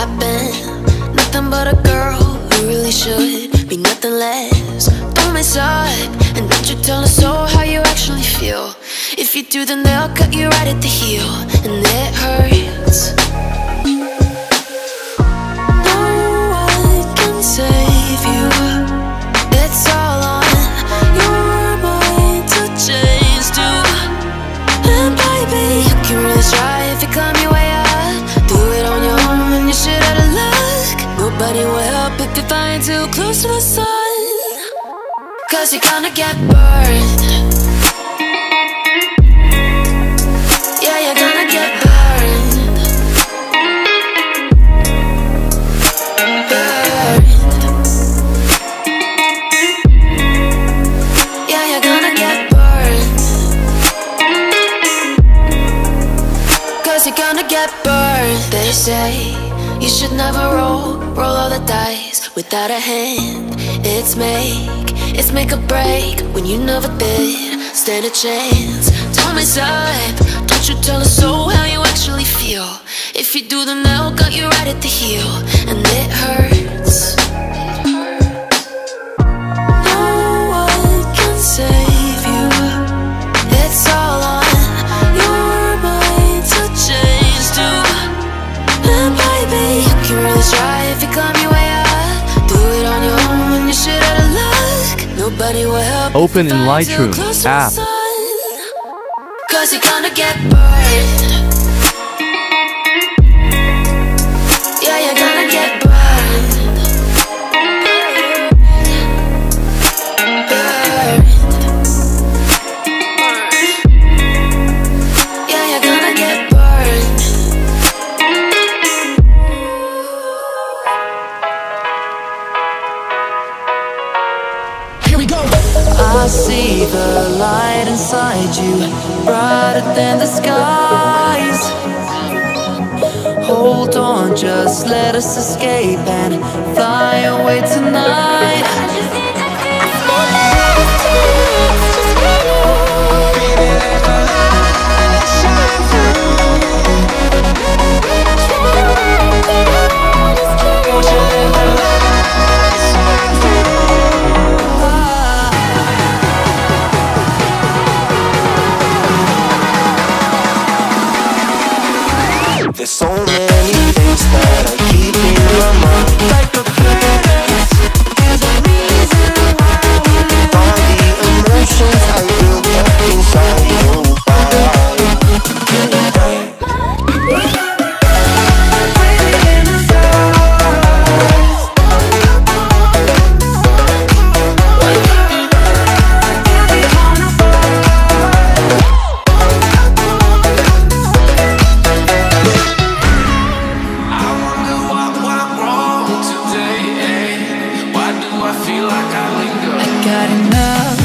I've been nothing but a girl who really should be nothing less. Don't mess up, and don't you tell us so how you actually feel. If you do, then they'll cut you right at the heel, and it hurts. No one can save you. It's all on your mind to change too. And baby, you can really try if you climb your way up. Do it on your own and you shit out of luck. Nobody will help if you're flying too close to the sun, 'cause you're gonna get burned. Yeah, you're gonna get burned. Burned. Yeah, you're gonna get burned. 'Cause you're gonna get burned. They say you should never roll all the dice without a hand. It's make or break when you never did stand a chance. Don't mess up, don't you tell us so how you actually feel. If you do, then they'll cut you right at the heel, and it hurts. No one can save you. It's all on your mind to change too. And baby, you can really try if you climb your way up. Do it on your own when you shit out of luck. Nobody will help. Open in Lightroom app. 'Cause you're gonna get burned. Yeah, you're gonna get burned. Burned. Yeah, you're gonna get burned. I see the light inside you, brighter than the skies. Hold on, just let us escape and fly away tonight. There's so many things that I keep in my mind, like the past. There's a reason why all the emotions I built up inside you. I got enough